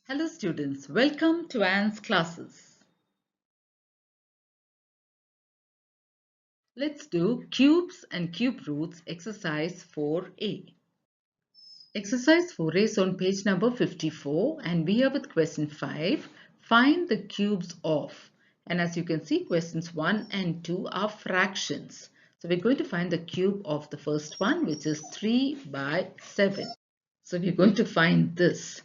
Hello students, welcome to Anne's classes. Let's do cubes and cube roots exercise 4a. Exercise 4a is on page number 54 and we are with question 5. Find the cubes of, and as you can see questions 1 and 2 are fractions. So we're going to find the cube of the first one, which is 3 by 7. So we're going to find this.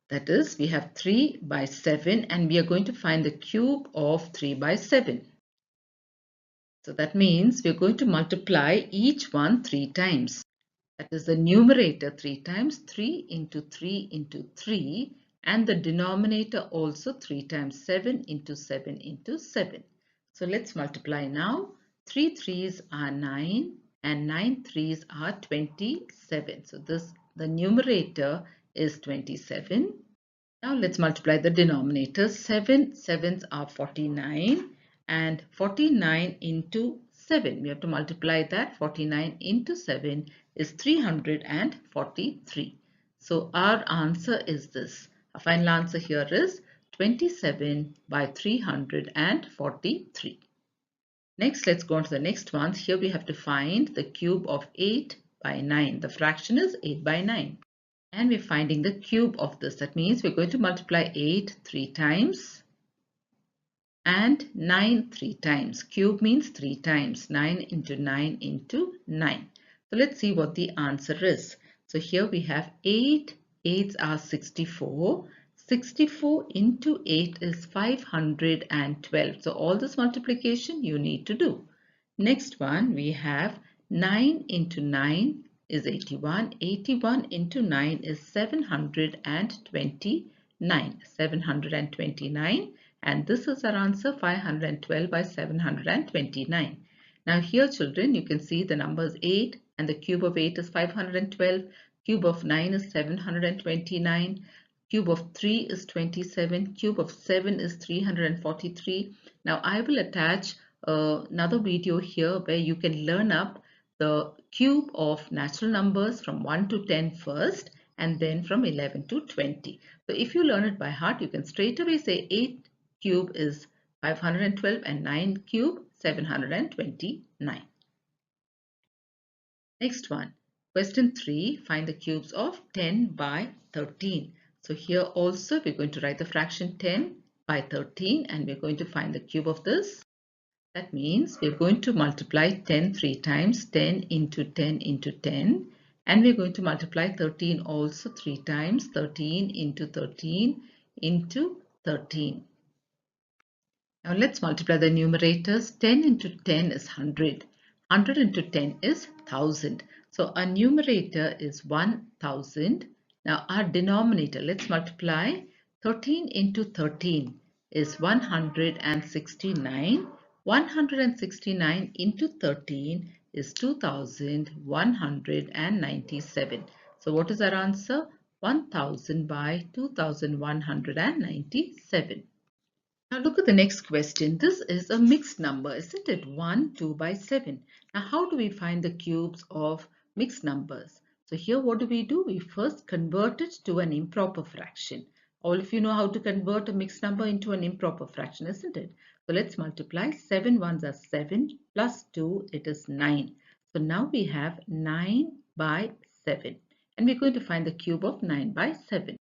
That is, we have 3 by 7 and we are going to find the cube of 3 by 7. So that means we're going to multiply each one 3 times. That is the numerator 3 times, 3 into 3 into 3, and the denominator also 3 times, 7 into 7 into 7. So let's multiply now. 3 threes are 9 and 9 threes are 27. So the numerator is 27. Now let's multiply the denominator. 7 sevens are 49 and 49 into 7. We have to multiply that. 49 into 7 is 343. So our answer is this. Our final answer here is 27 by 343. Next, let's go on to the next one. Here we have to find the cube of 8 by 9. The fraction is 8 by 9. And we're finding the cube of this. That means we're going to multiply 8 3 times and 9 3 times. Cube means 3 times. 9 into 9 into 9. So let's see what the answer is. So here we have 8. 8s are 64. 64 into 8 is 512. So all this multiplication you need to do. Next one we have 9 into 9 is 81. 81 into 9 is 729. 729, and this is our answer, 512 by 729. Now here children, you can see the number is 8 and the cube of 8 is 512. Cube of 9 is 729. Cube of 3 is 27. Cube of 7 is 343. Now I will attach another video here where you can learn up the cube of natural numbers from 1 to 10 first and then from 11 to 20. So if you learn it by heart, you can straight away say 8 cube is 512 and 9 cube 729. Next one, question 3, find the cubes of 10 by 13. So here also we're going to write the fraction 10 by 13 and we're going to find the cube of this. That means we're going to multiply 10 3 times, 10 into 10 into 10, and we're going to multiply 13 also 3 times, 13 into 13 into 13. Now let's multiply the numerators. 10 into 10 is 100. 100 into 10 is 1000. So our numerator is 1000. Now our denominator, let's multiply 13 into 13 is 169. 169 into 13 is 2197. So what is our answer? 1000 by 2197. Now look at the next question. This is a mixed number, isn't it? 1, 2 by 7. Now how do we find the cubes of mixed numbers? So here what do? We first convert it to an improper fraction. All of you know how to convert a mixed number into an improper fraction, isn't it? So let's multiply. 7 ones are 7 plus 2, it is 9. So now we have 9 by 7. And we're going to find the cube of 9 by 7.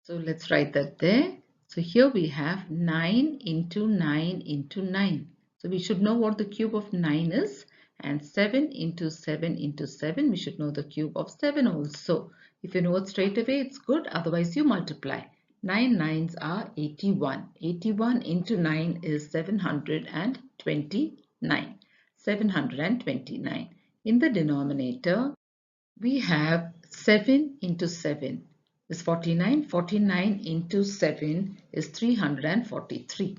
So let's write that there. So here we have 9 into 9 into 9. So we should know what the cube of 9 is. And 7 into 7 into 7. We should know the cube of 7 also. If you know it straight away, it's good. Otherwise, you multiply. 9 nines are 81. 81 into 9 is 729. 729. In the denominator, we have 7 into 7 is 49. 49 into 7 is 343.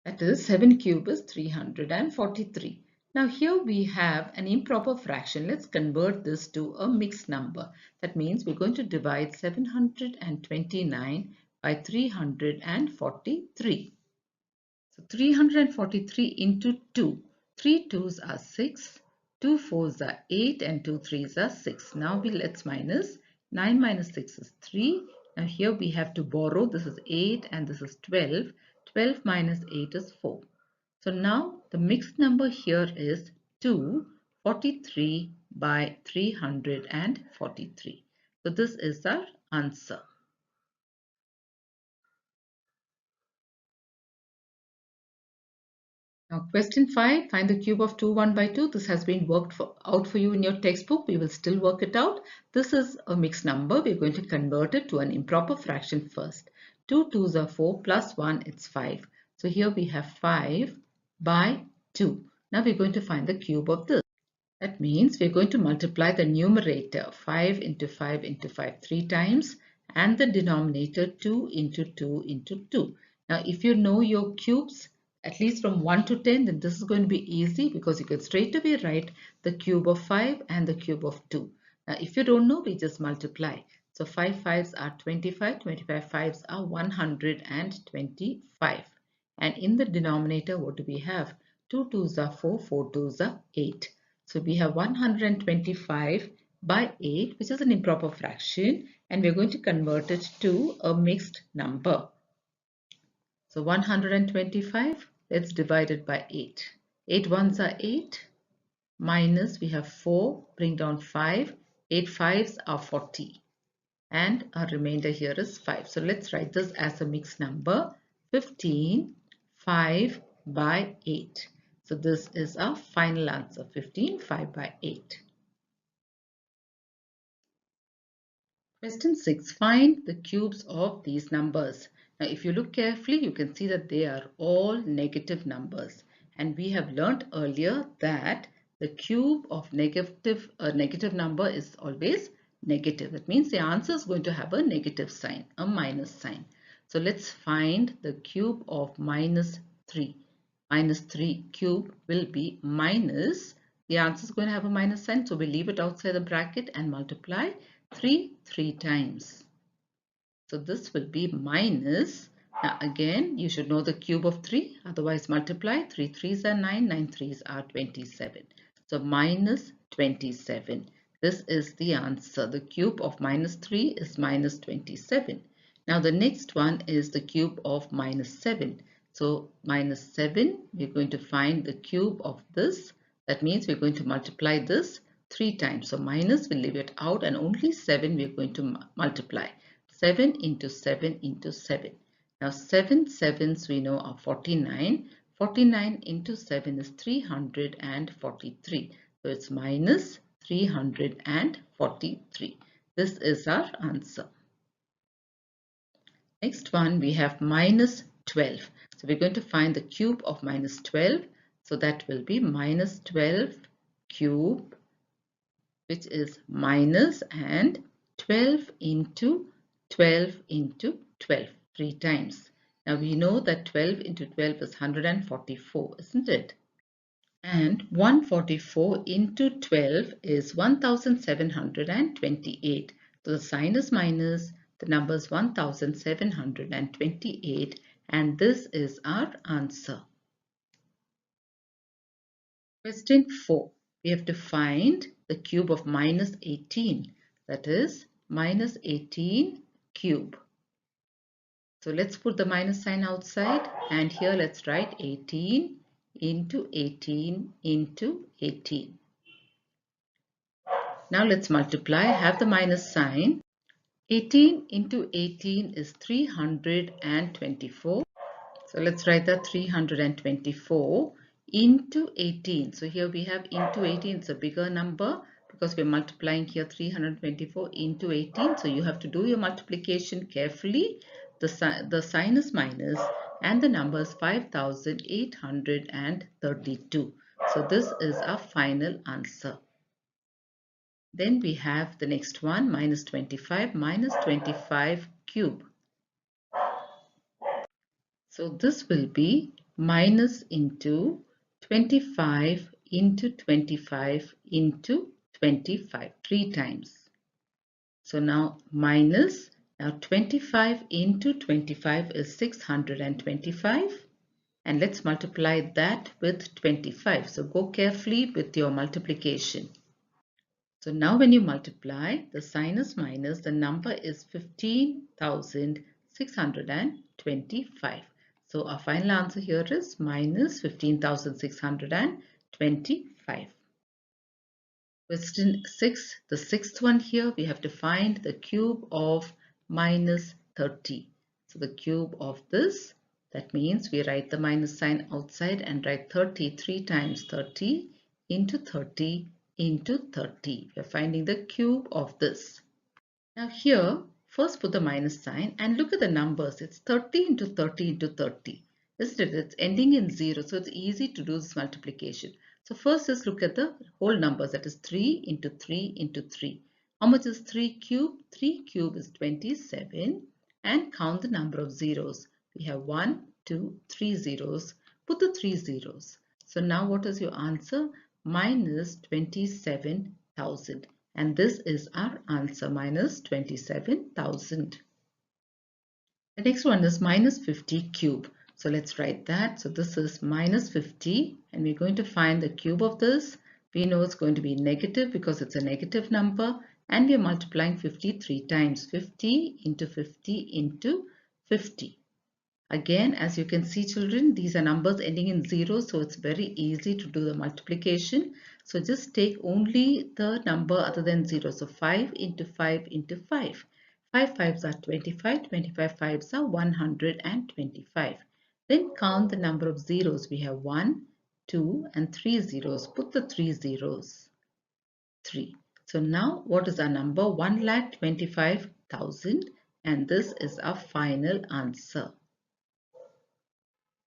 That is 7 cube is 343. Now here we have an improper fraction. Let's convert this to a mixed number. That means we're going to divide 729 by 343. So 343 into 2. 3 2s are 6. 2 4s are 8 and 2 3s are 6. Now let's minus. 9 minus 6 is 3. Now here we have to borrow. This is 8 and this is 12. 12 minus 8 is 4. So now the mixed number here is 243 by 343. So this is our answer. Now question 5, find the cube of 2 1 by 2. This has been worked out for you in your textbook. We will still work it out. This is a mixed number. We're going to convert it to an improper fraction first. 2 2s are 4 plus 1 it's 5. So here we have 5 by 2. Now we're going to find the cube of this. That means we're going to multiply the numerator 5 into 5 into 5 3 times and the denominator 2 into 2 into 2. Now if you know your cubes at least from 1 to 10, then this is going to be easy because you can straight away write the cube of 5 and the cube of 2. Now if you don't know, we just multiply. So 5 5s are 25, 25 5s are 125. And in the denominator, what do we have? 2 2s are 4, 4 2s are 8. So we have 125 by 8, which is an improper fraction, and we're going to convert it to a mixed number. So 125, let's divide it by 8. 8 ones are 8, minus we have 4, bring down 5, 8 5s are 40. And our remainder here is 5. So let's write this as a mixed number, 15, 5 by 8. So this is our final answer, 15, 5 by 8. Question 6. Find the cubes of these numbers. Now if you look carefully, you can see that they are all negative numbers. And we have learnt earlier that the cube of a negative number is always negative. That means the answer is going to have a negative sign, a minus sign. So let's find the cube of minus 3. Minus 3 cube will be minus, the answer is going to have a minus sign, so we leave it outside the bracket and multiply 3 3 times. So this will be minus, now again you should know the cube of 3, otherwise multiply, 3 3s are 9, 9 3s are 27. So minus 27. This is the answer. The cube of minus 3 is minus 27. Now the next one is the cube of minus 7. So minus 7, we're going to find the cube of this. That means we're going to multiply this 3 times. So minus, we'll leave it out, and only 7 we're going to multiply. 7 into 7 into 7. Now 7 sevens we know are 49. 49 into 7 is 343. So it's minus 343. This is our answer. Next one, we have minus 12. So we're going to find the cube of minus 12. So that will be minus 12 cube, which is minus, and 12 into 12 into 12, 3 times. Now we know that 12 into 12 is 144, isn't it? And 144 into 12 is 1728. So the sign is minus, the number is 1728, and this is our answer. Question 4. We have to find the cube of minus 18. That is minus 18 cube. So let's put the minus sign outside, and here let's write 18 into 18 into 18. Now let's multiply, have the minus sign. 18 into 18 is 324. So let's write that 324 into 18. So here we have into 18, it's a bigger number because we're multiplying here 324 into 18. So you have to do your multiplication carefully. The sign is minus and the number is 5832. So this is our final answer. Then we have the next one, minus 25 cube. So this will be minus into 25 into 25 into 25, 3 times. So now minus, now 25 into 25 is 625, and let's multiply that with 25. So go carefully with your multiplication. So now when you multiply, the sign is minus, the number is 15,625. So our final answer here is minus 15,625. Question 6, the sixth one here, we have to find the cube of minus 30. So the cube of this, that means we write the minus sign outside and write 30 3 times 30 into 30 into 30. We are finding the cube of this. Now here, first put the minus sign and look at the numbers. It's 30 into 30 into 30. Isn't it? It's ending in 0, so it's easy to do this multiplication. So first just look at the whole numbers, that is 3 into 3 into 3. How much is 3 cube? 3 cube is 27, and count the number of zeros. We have 1, 2, 3 zeros. Put the 3 zeros. So now what is your answer? Minus 27,000. And this is our answer, minus 27,000. The next one is minus 50 cube. So let's write that. So this is minus 50 and we're going to find the cube of this. We know it's going to be negative because it's a negative number and we're multiplying 50 3 times. 50 into 50 into 50. Again, as you can see children, these are numbers ending in 0, so it's very easy to do the multiplication. So just take only the number other than 0. So 5 into 5 into 5. 5 fives are 25, 25 fives are 125. Then count the number of zeros. We have 1, 2 and 3 zeros. Put the 3 zeros. 3. So now what is our number? 1,25,000 and this is our final answer.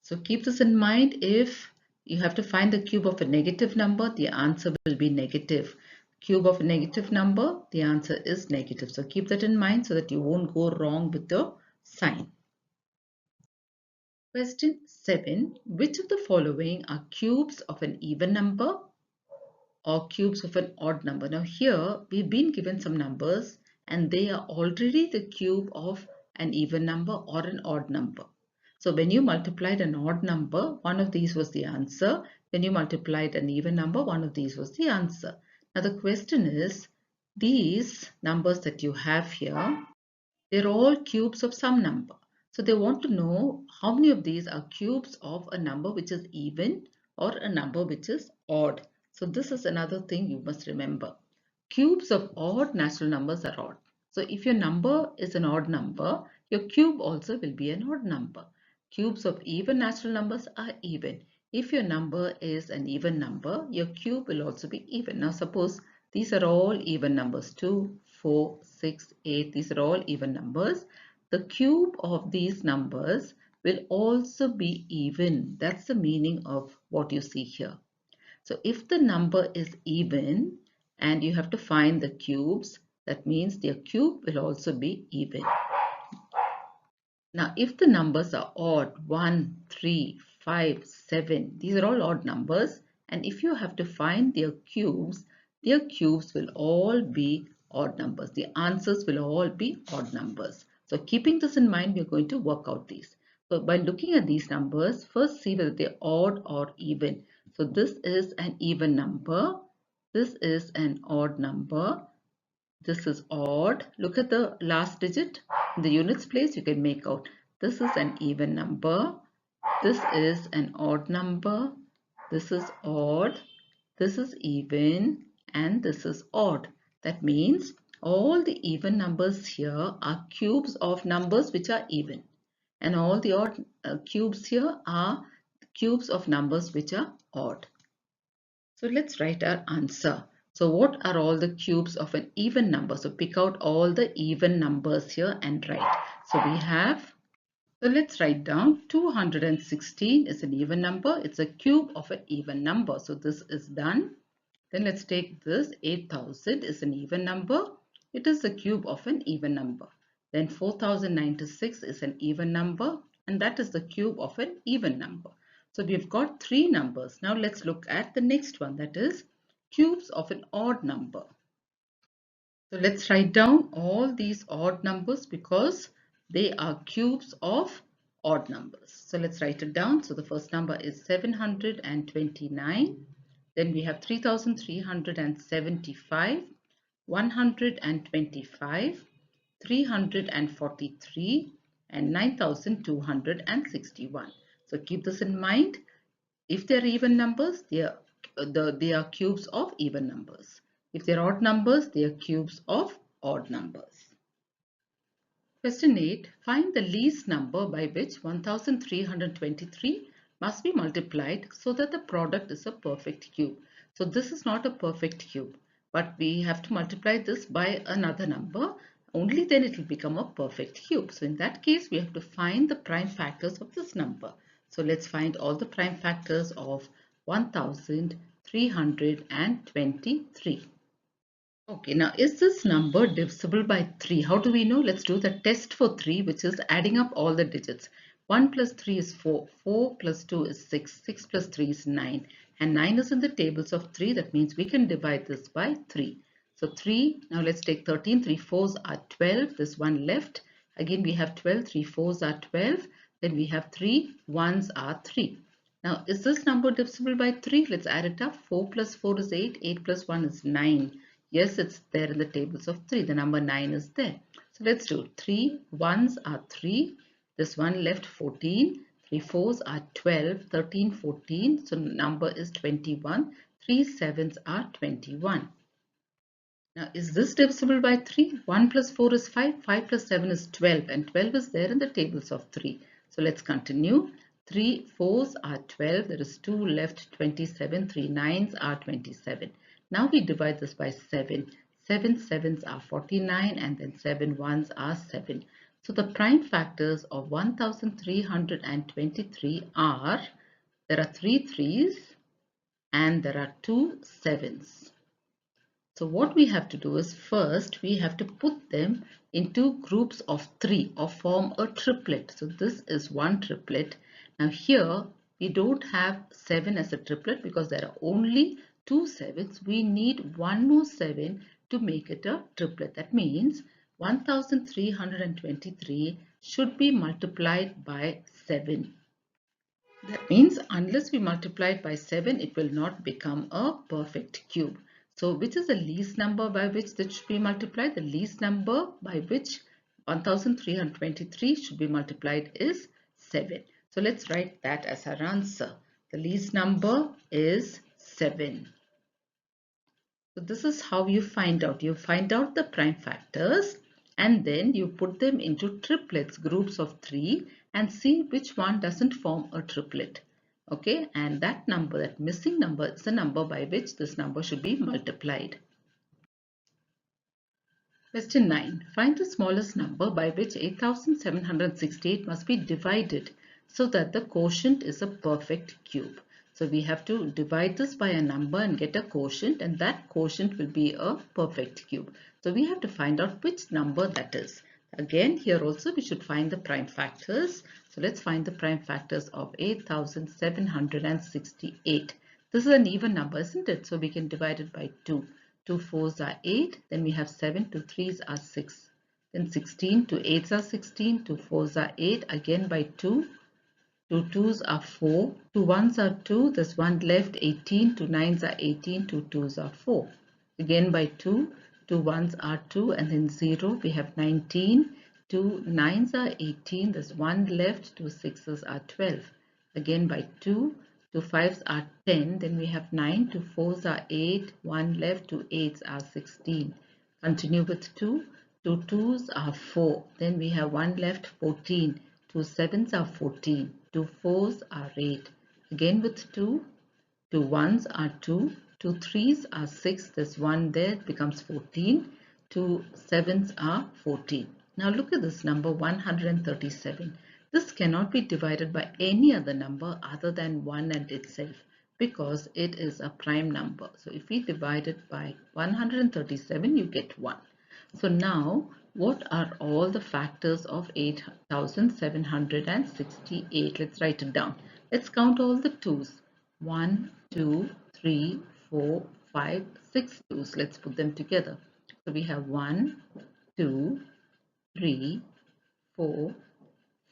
So keep this in mind. If you have to find the cube of a negative number, the answer will be negative. Cube of a negative number, the answer is negative. So keep that in mind so that you won't go wrong with the sign. Question 7. Which of the following are cubes of an even number or cubes of an odd number? Now here we've been given some numbers and they are already the cube of an even number or an odd number. So when you multiplied an odd number, one of these was the answer. When you multiplied an even number, one of these was the answer. Now the question is, these numbers that you have here, they're all cubes of some number. So they want to know how many of these are cubes of a number which is even or a number which is odd. So this is another thing you must remember. Cubes of odd natural numbers are odd. So if your number is an odd number, your cube also will be an odd number. Cubes of even natural numbers are even. If your number is an even number, your cube will also be even. Now suppose these are all even numbers, 2, 4, 6, 8. These are all even numbers. The cube of these numbers will also be even. That's the meaning of what you see here. So if the number is even and you have to find the cubes, that means their cube will also be even. Now, if the numbers are odd, 1, 3, 5, 7, these are all odd numbers. And if you have to find their cubes will all be odd numbers. The answers will all be odd numbers. So keeping this in mind, we're going to work out these. So by looking at these numbers, first see whether they're odd or even. So this is an even number. This is an odd number. This is odd. Look at the last digit in the units place. You can make out this is an even number. This is an odd number. This is odd. This is even. And this is odd. That means all the even numbers here are cubes of numbers which are even. And all the odd cubes here are cubes of numbers which are odd. So let's write our answer. So what are all the cubes of an even number? So pick out all the even numbers here and write. So we have, so let's write down 216 is an even number. It's a cube of an even number. So this is done. Then let's take this 8000 is an even number. It is the cube of an even number. Then 4096 is an even number and that is the cube of an even number. So we've got 3 numbers. Now let's look at the next one, that is cubes of an odd number. So let's write down all these odd numbers because they are cubes of odd numbers. So let's write it down. So the first number is 729. Then we have 3375. 125, 343, and 9261. So keep this in mind. If they are even numbers, they are cubes of even numbers. If they are odd numbers, they are cubes of odd numbers. Question 8. Find the least number by which 1323 must be multiplied so that the product is a perfect cube. So this is not a perfect cube, but we have to multiply this by another number. Only then it will become a perfect cube. So in that case, we have to find the prime factors of this number. So let's find all the prime factors of 1323. Okay, now is this number divisible by 3? How do we know? Let's do the test for 3, which is adding up all the digits. 1 plus 3 is 4, 4 plus 2 is 6, 6 plus 3 is 9, and 9 is in the tables of 3. That means we can divide this by 3. So 3, now let's take 13, 3 fours are 12, this one left. Again we have 12, 3 fours are 12, then we have 3 ones are 3. Now is this number divisible by 3? Let's add it up. 4 plus 4 is 8, 8 plus 1 is 9. Yes, it's there in the tables of 3. The number 9 is there. So let's do 3 ones are 3. This one left 14. 3 fours are 12. 13, 14. So number is 21. 3 sevens are 21. Now is this divisible by 3? 1 plus 4 is 5. 5 plus 7 is 12. And 12 is there in the tables of 3. So let's continue. 3 fours are 12. There is 2 left, 27. 3 nines are 27. Now we divide this by 7. 7 sevens are 49 and then 7 ones are 7. So the prime factors of 1323 are, there are 3 threes and there are 2 sevens. So what we have to do is first we have to put them into groups of 3 or form a triplet. So this is one triplet. Now here we don't have 7 as a triplet because there are only 2 sevens. We need one more 7 to make it a triplet. That means 1323 should be multiplied by 7. That means unless we multiply it by 7, it will not become a perfect cube. So which is the least number by which this should be multiplied? The least number by which 1323 should be multiplied is 7. So let's write that as our answer. The least number is 7. So this is how you find out. You find out the prime factors and then you put them into triplets, groups of 3, and see which one doesn't form a triplet. Okay, and that number, that missing number, is the number by which this number should be multiplied. Question 9. Find the smallest number by which 8768 must be divided so that the quotient is a perfect cube. So we have to divide this by a number and get a quotient, and that quotient will be a perfect cube. So we have to find out which number that is. Again, here also we should find the prime factors. So let's find the prime factors of 8768. This is an even number, isn't it? So we can divide it by 2. 2 fours are 8, then we have 7, 2 threes are 6, then 16, 2 eights are 16, 2 fours are 8, again by 2, 2 twos are 4, 2 ones are 2, there's 1 left, 18, 2 nines are 18, 2 twos are 4, again by 2, 2 ones are 2, and then 0, we have 19, 2 nines are 18, there's 1 left, 2 sixes are 12, again by 2, 2 fives are 10, then we have 9, 2 fours are 8, 1 left, 2 eights are 16. Continue with 2, 2 twos are 4, then we have 1 left, 14, 2 sevens are 14, 2 fours are 8. Again with 2, 2 ones are 2, 2 threes are 6, there's 1 there, it becomes 14, 2 sevens are 14. Now look at this number 137. This cannot be divided by any other number other than 1 and itself because it is a prime number. So if we divide it by 137, you get 1. So now what are all the factors of 8768? Let's write it down. Let's count all the 2's. 1, 2, 3, 4, 5, 6 2's. Let's put them together. So we have 1, 2, 3, 4,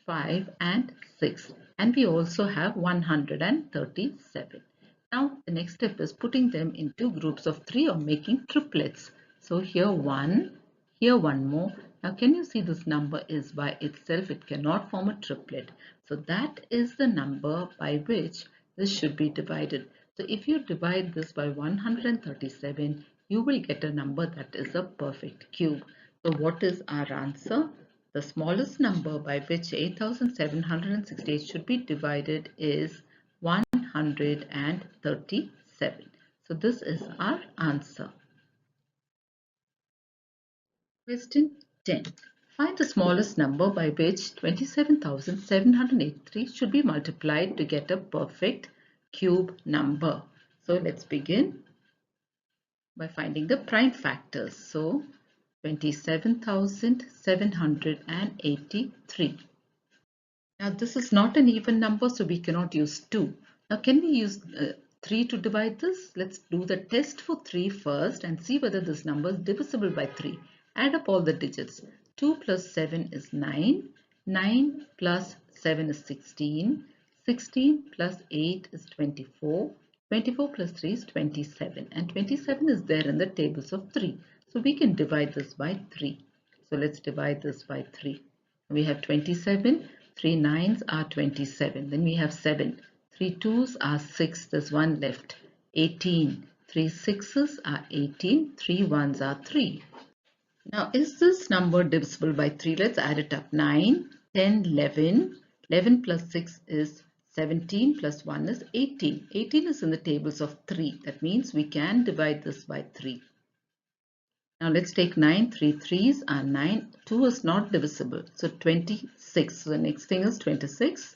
5 and 6, and we also have 137. Now the next step is putting them into groups of 3 or making triplets. So here 1, here one more. Now can you see this number is by itself? It cannot form a triplet. So that is the number by which this should be divided. So if you divide this by 137, you will get a number that is a perfect cube. So what is our answer? The smallest number by which 8768 should be divided is 137. So this is our answer. Question 10. Find the smallest number by which 27,783 should be multiplied to get a perfect cube number. So let's begin by finding the prime factors. So 27,783. Now this is not an even number, so we cannot use 2. Now can we use 3 to divide this? Let's do the test for 3 first and see whether this number is divisible by 3. Add up all the digits. 2 plus 7 is 9. 9 plus 7 is 16. 16 plus 8 is 24. 24 plus 3 is 27. And 27 is there in the tables of 3. So we can divide this by 3. So let's divide this by 3. We have 27. 3 nines are 27. Then we have 7. 3 twos are 6. There's 1 left. 18. 3 sixes are 18. 3 ones are 3. Now, is this number divisible by 3? Let's add it up. 9, 10, 11. 11 plus 6 is 17 plus 1 is 18. 18 is in the tables of 3. That means we can divide this by 3. Now let's take 9. 3 threes are 9. 2 is not divisible. So 26. So the next thing is 26.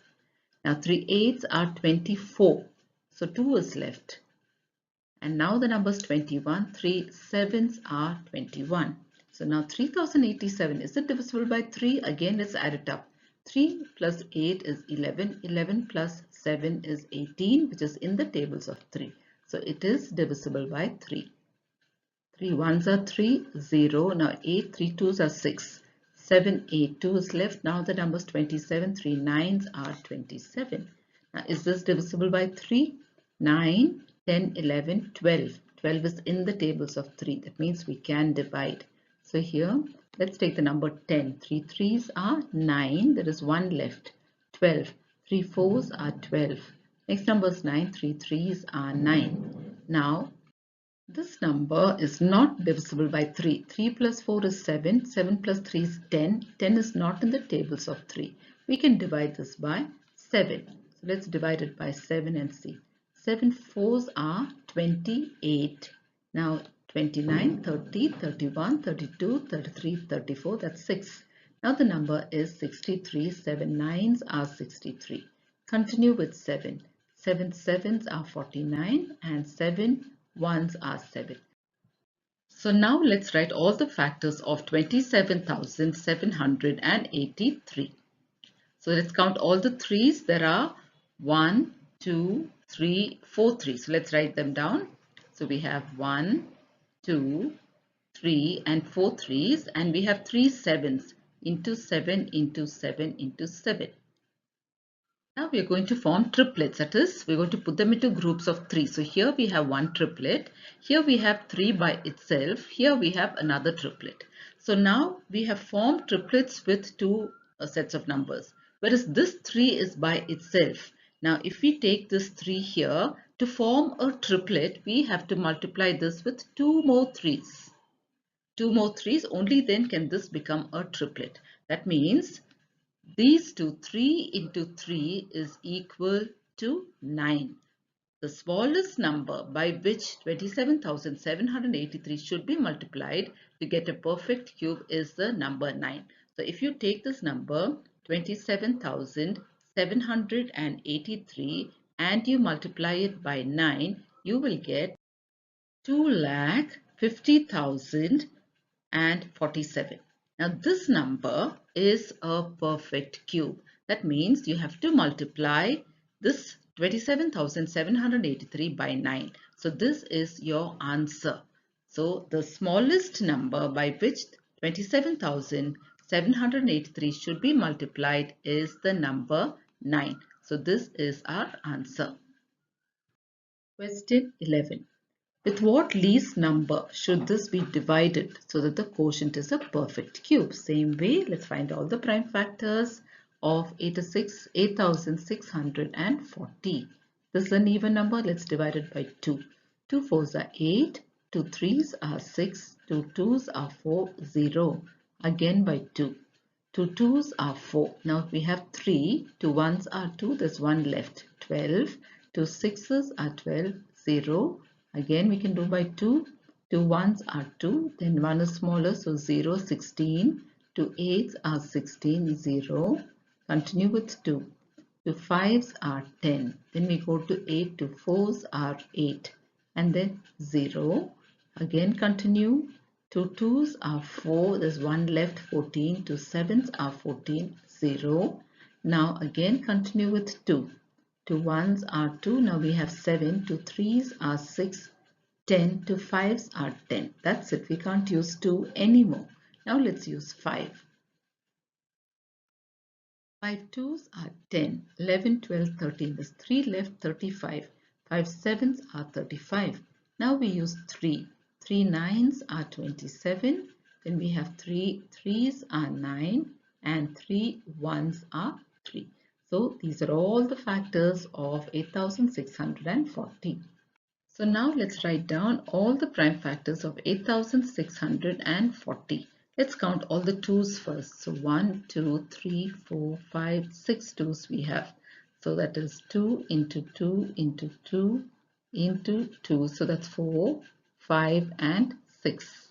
Now 3 eights are 24. So 2 is left. And now the number is 21. 3 sevens are 21. So now 3087. Is it divisible by 3? Again, let's add it up. 3 plus 8 is 11. 11 plus 7 is 18, which is in the tables of 3. So it is divisible by 3. 3 ones are 3, 0. Now 8, 3 twos are 6. 7, 8, 2 is left. Now the number is 27. 3 nines are 27. Now is this divisible by 3? 9, 10, 11, 12. 12 is in the tables of 3. That means we can divide. So here, let's take the number 10. 3 threes are 9. There is 1 left. 12. 3 fours are 12. Next number is 9. 3 threes are 9. Now, this number is not divisible by 3. 3 plus 4 is 7. 7 plus 3 is 10. 10 is not in the tables of 3. We can divide this by 7. So let's divide it by 7 and see. 7 fours are 28. Now 29, 30, 31, 32, 33, 34. That's 6. Now the number is 63. 7 nines are 63. Continue with 7. 7 sevens are 49 and 7 ones are 7. So now let's write all the factors of 27,783. So let's count all the threes. There are 1, 2, 3, 4 threes. So let's write them down. So we have 1, 2, 3 and 4 threes, and we have 3 sevens into 7 into 7 into 7. Now we are going to form triplets, that is, we are going to put them into groups of 3. So here we have one triplet, here we have 3 by itself, here we have another triplet. So now we have formed triplets with two sets of numbers, whereas this 3 is by itself. Now if we take this 3 here, to form a triplet, we have to multiply this with 2 more 3's. 2 more 3's, only then can this become a triplet. That means these two, 3 into 3 is equal to 9. The smallest number by which 27,783 should be multiplied to get a perfect cube is the number 9. So if you take this number 27,783 and you multiply it by 9, you will get 2,50,047. Now this number is a perfect cube. That means you have to multiply this 27,783 by 9. So this is your answer. So the smallest number by which 27,783 should be multiplied is the number 9. So this is our answer. Question 11. With what least number should this be divided so that the quotient is a perfect cube? Same way, let's find all the prime factors of 8640. This is an even number. Let's divide it by 2. 2 fours are 8, 2 threes are 6, 2 twos are 4, 0. Again by 2. 2 twos are 4. Now we have 3, 2 ones are 2, there's 1 left, 12. 2 sixes are 12, 0. Again we can do by 2. 2 ones are 2, then 1 is smaller, so 0, 16. 2 eights are 16, 0. Continue with 2. 2 fives are 10. Then we go to 8, 2 fours are 8. And then 0. Again continue. 2 twos are 4. There's 1 left, 14. 2 sevens are 14, 0. Now again continue with 2. 2 ones are 2. Now we have 7. 2 threes are 6. 10. 2 fives are 10. That's it. We can't use 2 anymore. Now let's use 5. 5 twos are 10, 11, 12, 13. There's 3 left, 35. 5 sevens are 35. Now we use 3. 3 nines are 27. Then we have 3 threes are 9 and 3 ones are 3. So these are all the factors of 8640. So now let's write down all the prime factors of 8640. Let's count all the 2's first. So 1, 2, 3, 4, 5, 6 2's we have. So that is 2 into 2 into 2 into 2. So that's 4, 5 and 6.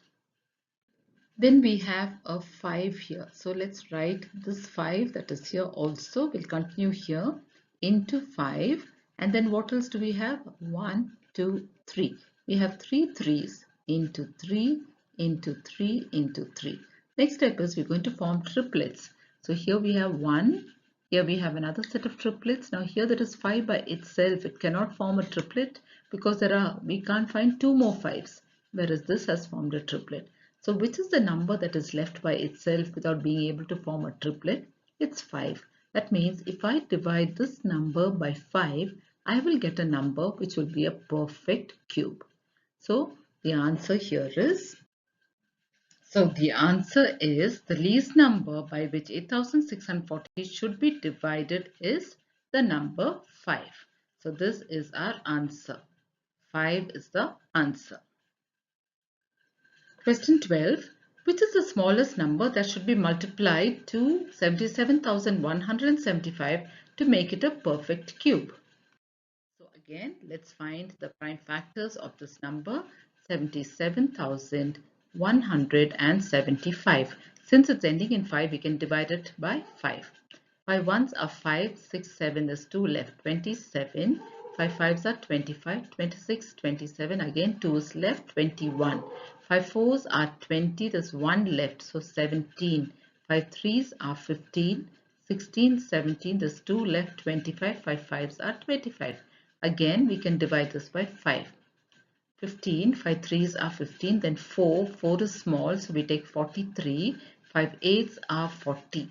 Then we have a 5 here. So let's write this 5 that is here also. We'll continue here into 5. And then what else do we have? 1, 2, 3. We have 3 threes into 3 into 3 into 3. Next step is we're going to form triplets. So here we have 1. Here we have another set of triplets. Now here there is 5 by itself. It cannot form a triplet because we can't find 2 more 5's. Whereas this has formed a triplet. So which is the number that is left by itself without being able to form a triplet? It's 5. That means if I divide this number by 5, I will get a number which will be a perfect cube. So the answer here is, the least number by which 8640 should be divided is the number 5. So this is our answer. 5 is the answer. Question 12. Which is the smallest number that should be multiplied to 77,175 to make it a perfect cube? So again, let's find the prime factors of this number, 77,175. Since it's ending in 5, we can divide it by 5. 5 ones are 5, 6, 7, there's 2 left, 27. 5 fives are 25, 26, 27, again 2 is left, 21. 5 fours are 20, there's 1 left, so 17. 5 threes are 15, 16, 17, there's 2 left, 25. 5 fives are 25. Again, we can divide this by 5. 15, 5 threes are 15, then 4 is small, so we take 43. 5 eights are 40.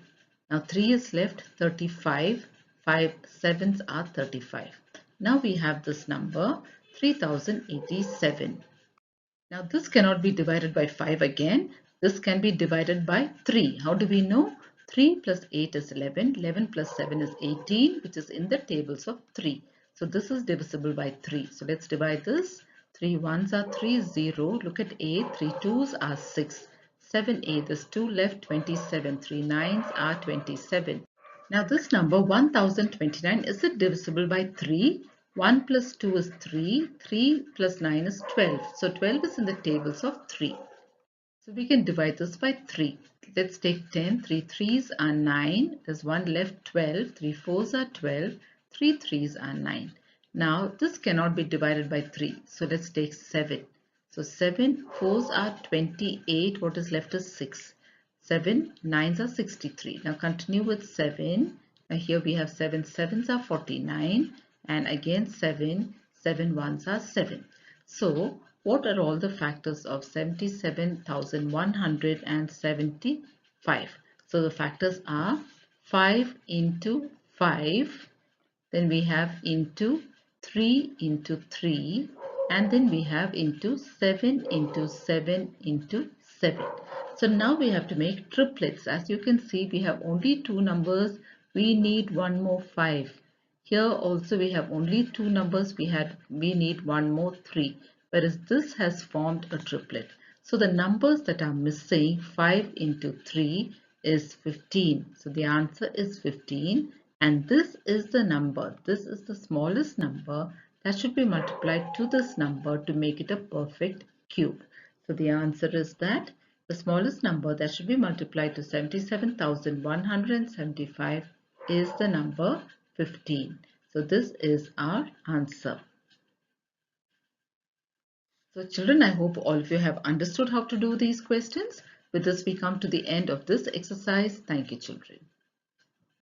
Now 3 is left, 35. 5 sevens are 35. Now we have this number, 3087. Now this cannot be divided by 5 again. This can be divided by 3. How do we know? 3 plus 8 is 11. 11 plus 7 is 18, which is in the tables of 3. So this is divisible by 3. So let's divide this. 3 ones are 3, 0. Look at 8. 3 twos are 6. 7, 8. There's 2 left, 27. 3 nines are 27. Now this number 1029, is it divisible by 3? 1 plus 2 is 3. 3 plus 9 is 12. So 12 is in the tables of 3. So we can divide this by 3. Let's take 10. 3 threes are 9. There's 1 left, 12. 3 fours are 12. 3 threes are 9. Now this cannot be divided by 3. So let's take 7. So 7 fours are 28. What is left is 6. 7 nines are 63. Now continue with 7. Now here we have 7 sevens are 49. And again 7 ones are 7. So what are all the factors of 77,175? So the factors are 5 into 5. Then we have into 3 into 3. and then we have into 7 into 7 into 7. So now we have to make triplets. As you can see, we have only two numbers. We need one more 5. Here also we have only two numbers. We need one more 3. Whereas this has formed a triplet. So the numbers that are missing, 5 into 3 is 15. So the answer is 15. And this is the number. This is the smallest number that should be multiplied to this number to make it a perfect cube. So the answer is that the smallest number that should be multiplied to 77,175 is the number 15. So this is our answer. So children, I hope all of you have understood how to do these questions. With this, we come to the end of this exercise. Thank you, children.